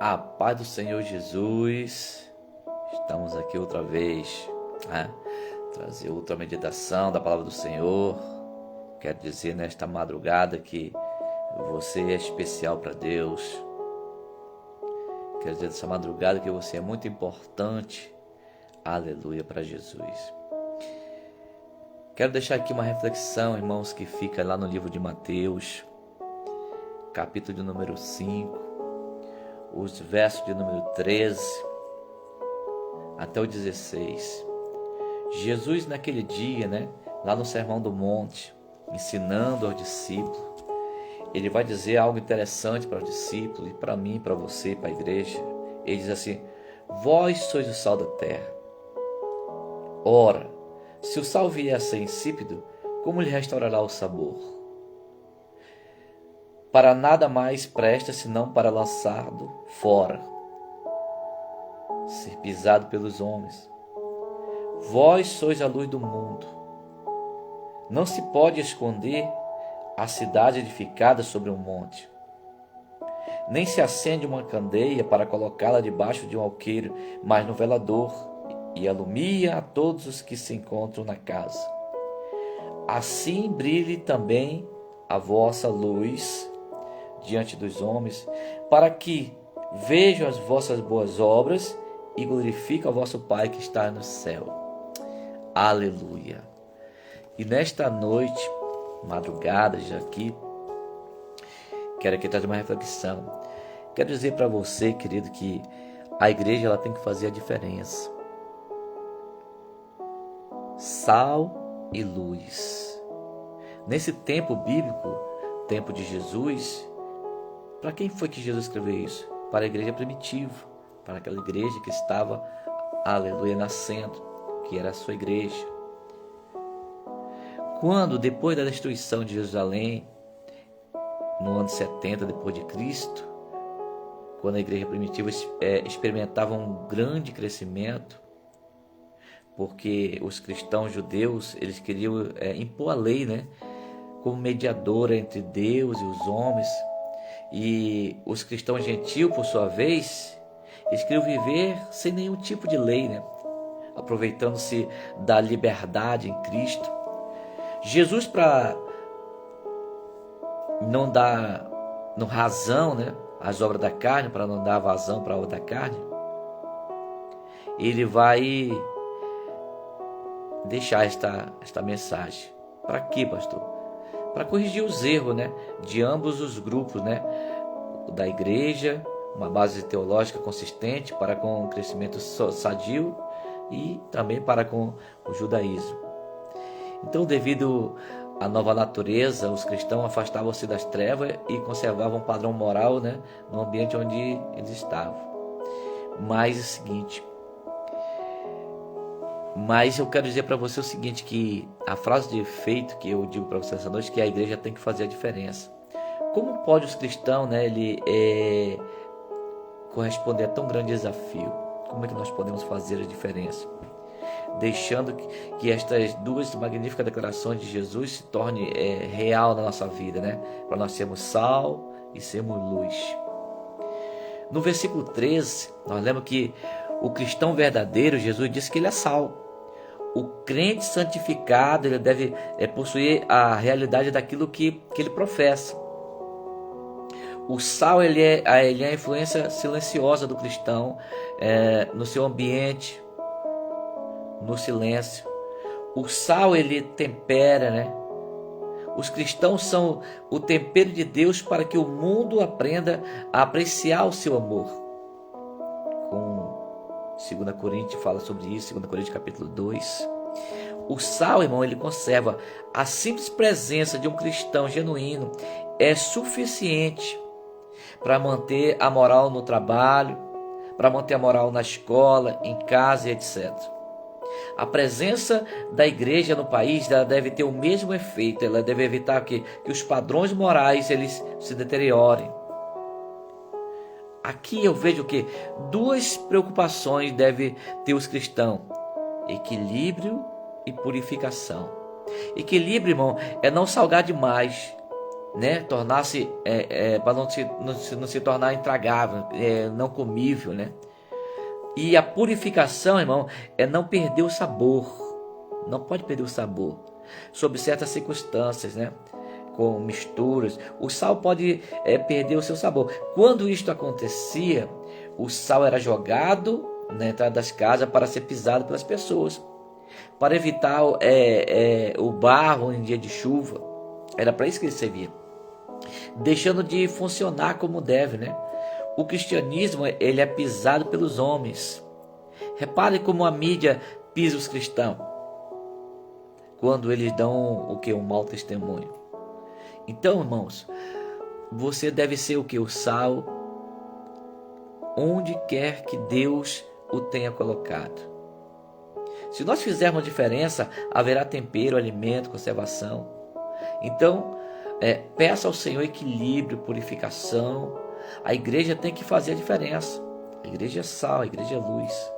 A paz do Senhor Jesus. Estamos aqui outra vez, trazer outra meditação da palavra do Senhor. Quero dizer nesta madrugada que você é especial para Deus. Quero dizer nessa madrugada que você é muito importante, aleluia, para Jesus. Quero deixar aqui uma reflexão, irmãos, que fica lá no livro de Mateus, capítulo de número 5, os versos de número 13 até o 16. Jesus naquele dia, lá no Sermão do Monte, ensinando aos discípulos, ele vai dizer algo interessante para os discípulos e para mim, para você, para a igreja. Ele diz assim: vós sois o sal da terra. Ora, se o sal vier a ser insípido, como lhe restaurará o sabor? Para nada mais presta senão para lançado fora, ser pisado pelos homens. Vós sois a luz do mundo. Não se pode esconder a cidade edificada sobre um monte. Nem se acende uma candeia para colocá-la debaixo de um alqueire, mas no velador, e alumia a todos os que se encontram na casa. Assim brilhe também a vossa luz diante dos homens, para que vejam as vossas boas obras e glorifiquem o vosso Pai que está no céu. Aleluia. E nesta noite, madrugada já aqui, quero aqui trazer uma reflexão. Quero dizer para você, querido, que a igreja ela tem que fazer a diferença. Sal e luz. Nesse tempo bíblico, tempo de Jesus, para quem foi que Jesus escreveu isso? Para a igreja primitiva, para aquela igreja que estava, aleluia, nascendo, que era a sua igreja. Quando, depois da destruição de Jerusalém, no ano 70 depois de Cristo, quando a igreja primitiva experimentava um grande crescimento, porque os cristãos judeus, eles queriam impor a lei, como mediadora entre Deus e os homens, e os cristãos gentios, por sua vez, eles queriam viver sem nenhum tipo de lei, aproveitando-se da liberdade em Cristo. Jesus, para não dar razão, às obras da carne, para não dar vazão para a obra da carne, ele vai deixar esta mensagem. Para quê, pastor? Para corrigir os erros, de ambos os grupos, da igreja, uma base teológica consistente para com o crescimento sadio e também para com o judaísmo. Então, devido à nova natureza, os cristãos afastavam-se das trevas e conservavam um padrão moral, no ambiente onde eles estavam. Mas é o seguinte, eu quero dizer para você o seguinte, que a frase de efeito que eu digo para você essa noite, que a igreja tem que fazer a diferença. Como pode os cristãos, corresponder a tão grande desafio? Como é que nós podemos fazer a diferença? Deixando que estas duas magníficas declarações de Jesus se tornem real na nossa vida, para nós sermos sal e sermos luz. No versículo 13, nós lemos que o cristão verdadeiro, Jesus disse que ele é sal. O crente santificado, ele deve possuir a realidade daquilo que ele professa. O sal, ele é a influência silenciosa do cristão no seu ambiente, no silêncio. O sal, ele tempera, Os cristãos são o tempero de Deus para que o mundo aprenda a apreciar o seu amor. Com 2 Coríntios fala sobre isso, 2 Coríntios capítulo 2. O sal, irmão, ele conserva. A simples presença de um cristão genuíno é suficiente para manter a moral no trabalho, para manter a moral na escola, em casa e etc. A presença da igreja no país, ela deve ter o mesmo efeito. Ela deve evitar que os padrões morais eles se deteriorem. Aqui eu vejo que duas preocupações devem ter os cristãos: equilíbrio e purificação. Equilíbrio, irmão, é não salgar demais né, tornar-se para não se tornar intragável, não comível, né? E a purificação, irmão, é não perder o sabor. Não pode perder o sabor. Sob certas circunstâncias, né? Com misturas, o sal pode perder o seu sabor. Quando isto acontecia, o sal era jogado na entrada das casas para ser pisado pelas pessoas, para evitar o barro em dia de chuva. Era para isso que ele servia, deixando de funcionar como deve, né? O cristianismo, ele é pisado pelos homens. Repare como a mídia pisa os cristãos quando eles dão o que? Um mau testemunho. Então, irmãos, você deve ser o que? O sal, onde quer que Deus o tenha colocado. Se nós fizermos diferença, haverá tempero, alimento, conservação. Então, peça ao Senhor equilíbrio, purificação. A igreja tem que fazer a diferença. A igreja é sal, a igreja é luz.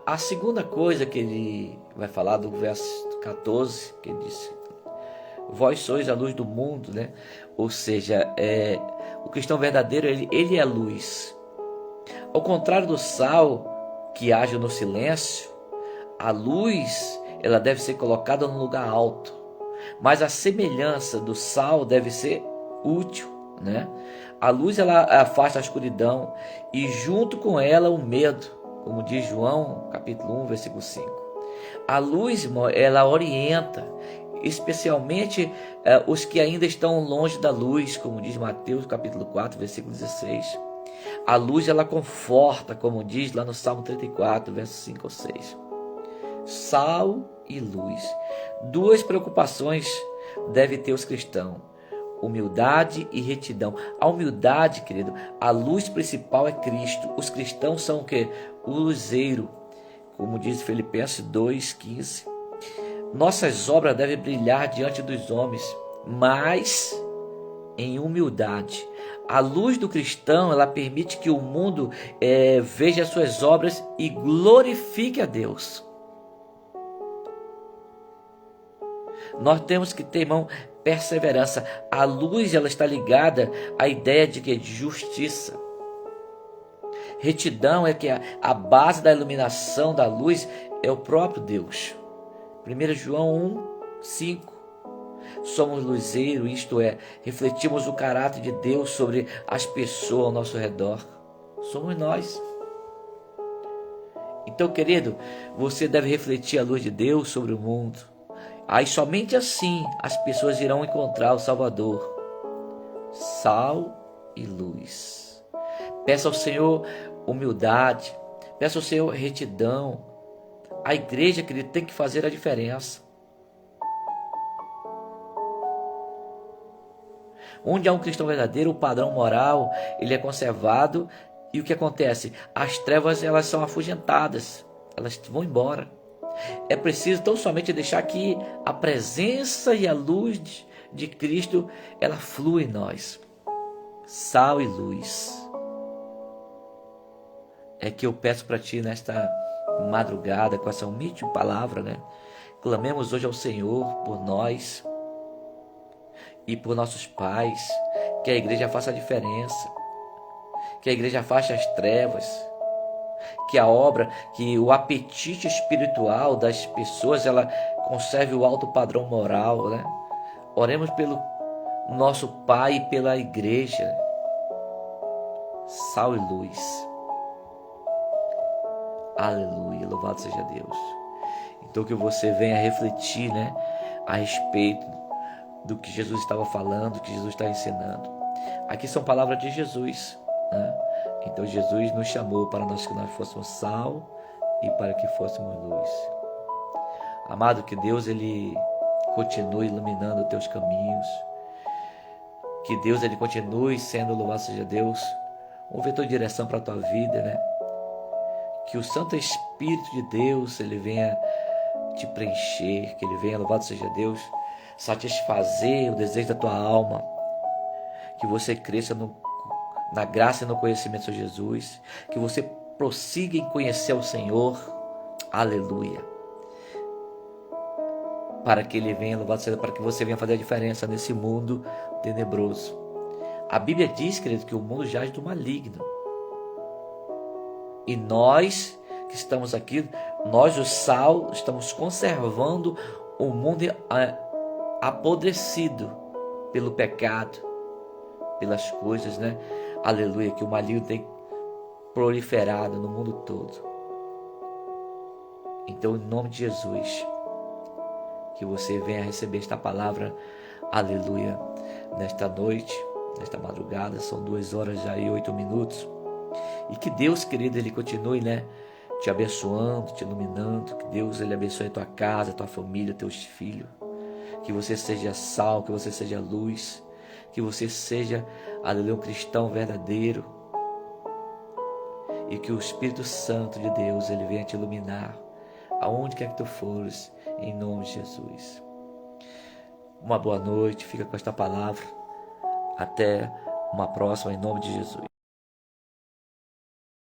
A segunda coisa que ele vai falar do verso 14, que ele disse: vós sois a luz do mundo, né? Ou seja, o cristão verdadeiro, ele é luz. Ao contrário do sal, que age no silêncio, a luz, ela deve ser colocada num lugar alto. Mas a semelhança do sal deve ser útil, né? A luz, ela afasta a escuridão e junto com ela o medo, como diz João, capítulo 1, versículo 5. A luz, ela orienta, especialmente os que ainda estão longe da luz, como diz Mateus, capítulo 4, versículo 16. A luz, ela conforta, como diz lá no Salmo 34, versos 5 ou 6. Sal e luz. Duas preocupações devem ter os cristãos: humildade e retidão. A humildade, querido, a luz principal é Cristo. Os cristãos são o quê? O luzeiro, como diz Filipenses 2,15. Nossas obras devem brilhar diante dos homens, mas em humildade. A luz do cristão, ela permite que o mundo veja as suas obras e glorifique a Deus. Nós temos que ter, irmão, perseverança. A luz, ela está ligada à ideia de que de justiça. Retidão é que a base da iluminação da luz é o próprio Deus. 1 João 1:5. Somos luzeiro, isto é, refletimos o caráter de Deus sobre as pessoas ao nosso redor. Somos nós. Então, querido, você deve refletir a luz de Deus sobre o mundo. Aí somente assim as pessoas irão encontrar o Salvador. Sal e luz. Peça ao Senhor humildade. Peça ao Senhor retidão. A igreja, querido, tem que fazer a diferença. Onde há um cristão verdadeiro, o padrão moral, ele é conservado. E o que acontece? As trevas, elas são afugentadas. Elas vão embora. É preciso tão somente deixar que a presença e a luz de Cristo, ela flui em nós. Sal e luz. É que eu peço para ti nesta madrugada, com essa humilde palavra, né? Clamemos hoje ao Senhor por nós e por nossos pais, que a igreja faça a diferença, que a igreja afaste as trevas, que a obra, que o apetite espiritual das pessoas, ela conserve o alto padrão moral, né? Oremos pelo nosso Pai e pela igreja. Sal e luz. Aleluia, louvado seja Deus. Então que você venha refletir, né, a respeito do que Jesus estava falando, do que Jesus está ensinando. Aqui são palavras de Jesus, né? Então Jesus nos chamou para que nós fôssemos sal e para que fôssemos luz. Amado, que Deus, ele continue iluminando os teus caminhos. Que Deus, ele continue sendo, louvado seja Deus, um vetor de direção para a tua vida, né? Que o Santo Espírito de Deus, ele venha te preencher, que ele venha, louvado seja Deus, satisfazer o desejo da tua alma. Que você cresça na graça e no conhecimento de Jesus. Que você prossiga em conhecer o Senhor. Aleluia. Para que ele venha, louvado seja, para que você venha fazer a diferença nesse mundo tenebroso. A Bíblia diz, querido, que o mundo jaz do maligno. E nós que estamos aqui, nós, o sal, estamos conservando o mundo apodrecido pelo pecado, pelas coisas, né? Aleluia, que o maligno tem proliferado no mundo todo. Então, em nome de Jesus, que você venha receber esta palavra, aleluia, nesta noite, nesta madrugada, são 2 horas já e 8 minutos. E que Deus, querido, Ele continue, né, te abençoando, te iluminando. Que Deus, Ele abençoe a tua casa, a tua família, teus filhos. Que você seja sal, que você seja luz. Que você seja, aleluia, um cristão verdadeiro. E que o Espírito Santo de Deus, Ele venha te iluminar, aonde quer que tu fores, em nome de Jesus. Uma boa noite, fica com esta palavra. Até uma próxima, em nome de Jesus.